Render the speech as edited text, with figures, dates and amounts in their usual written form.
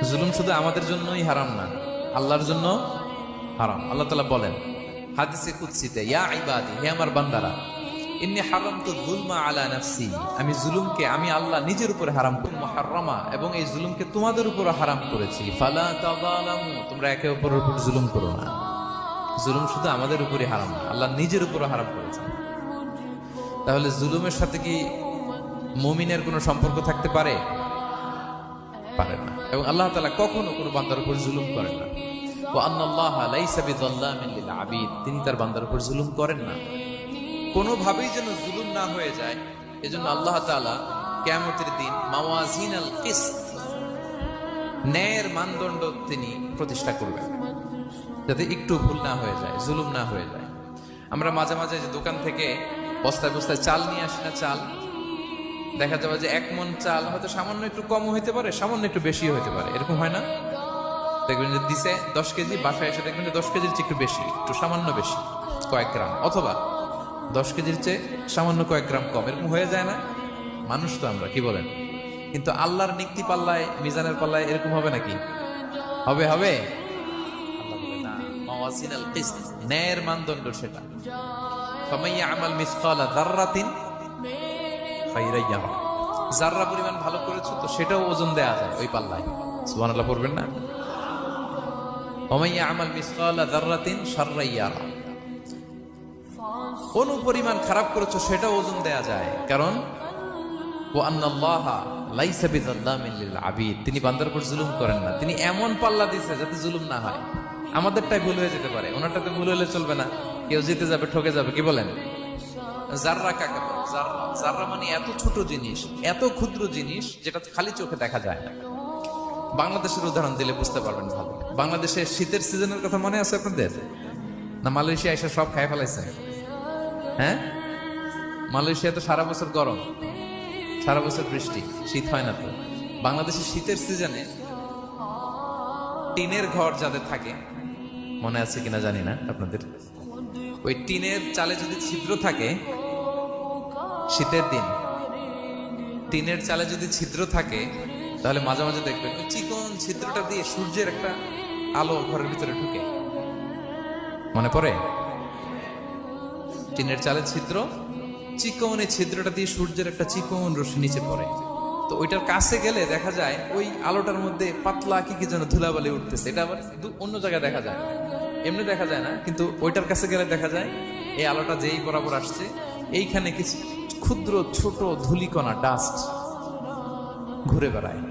জুলুম শুধু আমাদের জন্যই হারাম না, আল্লাহর জন্য হারাম। আল্লাহ তাআলা বলেন হাদিসে কুদসিতে, ইয়া ইবাদি, হে আমার বান্দারা, ইন্নী হারামতু যুলমা আলা নাফসি, আমি জুলুমকে আমি আল্লাহ নিজের উপরে হারাম করি, মুহাররামা, এবং এই জুলুমকে তোমাদের উপরে হারাম করেছি, ফালা তাযালামু, তোমরা একে অপরের উপর জুলুম করো না। জুলুম শুধু আমাদের উপরে হারাম না, আল্লাহ নিজের উপরে হারাম করেছেন। তাহলে জুলুমের সাথে কি মুমিনের কোনো সম্পর্ক থাকতে পারে? পারে না। এবং আল্লাহ তাআলা কখনো কোনো বান্দার উপর জুলুম করেন না। ওয়া আন্নাল্লাহা লাইসা বিযাল্লামিন লিল আবিদ, তিনি তার বান্দার উপর জুলুম করেন না। কোনোভাবেই যেন জুলুম না হয়ে যায়, এজন্য আল্লাহ তাআলা কিয়ামতের দিন মাওয়াজিনাল কিসত, ন্যায়ের মানদণ্ড তিনি প্রতিষ্ঠা করবেন, যাতে একটু ভুল না হয়ে যায়, জুলুম না হয়ে যায়। আমরা মাঝে মাঝে যে দোকান থেকে বস্তায় বস্তায় চাল নিয়ে আসি না, চাল দেখা যাবে যে 1 মণ চাল হয়তো সামান্য একটু কম হইতে পারে, সামান্য একটু বেশি হইতে পারে, এরকম হয় না? দেখবেন যে দিছে 10 কেজি, বাসায় এসে দেখবেন যে 10 কেজির চেয়ে একটু বেশি, একটু সামান্য বেশি কয়েক গ্রাম, অথবা 10 কেজির চেয়ে সামান্য কয়েক গ্রাম কম, এরকম হয়ে যায় না? মানুষ তো আমরা, কি বলেন? কিন্তু আল্লাহর নিক্তি পাল্লায়, মিজানের পাল্লায় এরকম হবে নাকি? হবে? হবে? আল্লাহ বলে না, মাওয়াজিনাল কিসত, ন্যায়ের মানদণ্ড সেটা। ফামাইয়া আমাল মিসকালা যাররাতিন খায়রান ইয়ারা, যাররা পরিমাণ ভালো করেছো তো সেটাও ওজন দেয়া যায় ওই পাল্লায়। সুবহানাল্লাহ পড়বেন না? ওমাইয়া আমাল মিসকালা যাররাতিন শাররান ইয়ারা, কোন পরিমাণ খারাপ করেছো সেটাও ওজন দেয়া যায়, কারণ ওয়া আন্নাল্লাহা লাইসা বিযাল্লামিন লিল আবিদ, তিনি বান্দার উপর জুলুম করেন না। তিনি এমন পাল্লা দিয়েছে যাতে জুলুম না হয়। আমাদেরটাই ভুল হয়ে যেতে পারে, ওনারটাতে ভুল হলে চলবে না, কেউ জিতে যাবে, ঠকে যাবে, কি বলেন? জাররা কাকে বলে? জাররা, জাররা মানে এত ছোট জিনিস, এত ক্ষুদ্র জিনিস যেটা খালি চোখে দেখা যায় না। বাংলাদেশের উদাহরণ দিলে বুঝতে পারবেন ভালো। বাংলাদেশের শীতের সিজনের কথা মনে আছে আপনাদের? না মালয়েশিয়া এসে সব খায় ফেলাইছে? হ্যাঁ, মালয়েশিয়া তো সারা বছর গরম, সারা বছর বৃষ্টি, শীত হয় না তো। বাংলাদেশের শীতের সিজনে টিনের ঘর যাদের থাকে, মনে আছে কিনা জানি না আপনাদের, ওই টিনের চালে যদি ছিদ্র থাকে, শীতের দিন টিনের চালে যদি ছিদ্র থাকে, তাহলে মাঝে মাঝে দেখবেন ওই চিকন ছিদ্রটা দিয়ে সূর্যের একটা আলো ঘরের ভিতরে ঢুকে। মনে পড়ে? টিনের চালে ছিদ্র, চিকন এই ছিদ্রটা দিয়ে সূর্যের একটা চিকন রশ্মি নিচে পড়ে। তো ওইটার কাছে গেলে দেখা যায় ওই আলোটার মধ্যে পাতলা কি কি যেন ধুলাবালি উঠতেছে। এটা আবার অন্য জায়গায় দেখা যায়, এমনি দেখা যায় না, কিন্তু ওইটার কাছে গেলে দেখা যায় এই আলোটা যেই বরাবর আসছে, এইখানে কিছু ক্ষুদ্র ছোট ধূলিকণা, ডাস্ট ঘুরে বেড়ায়।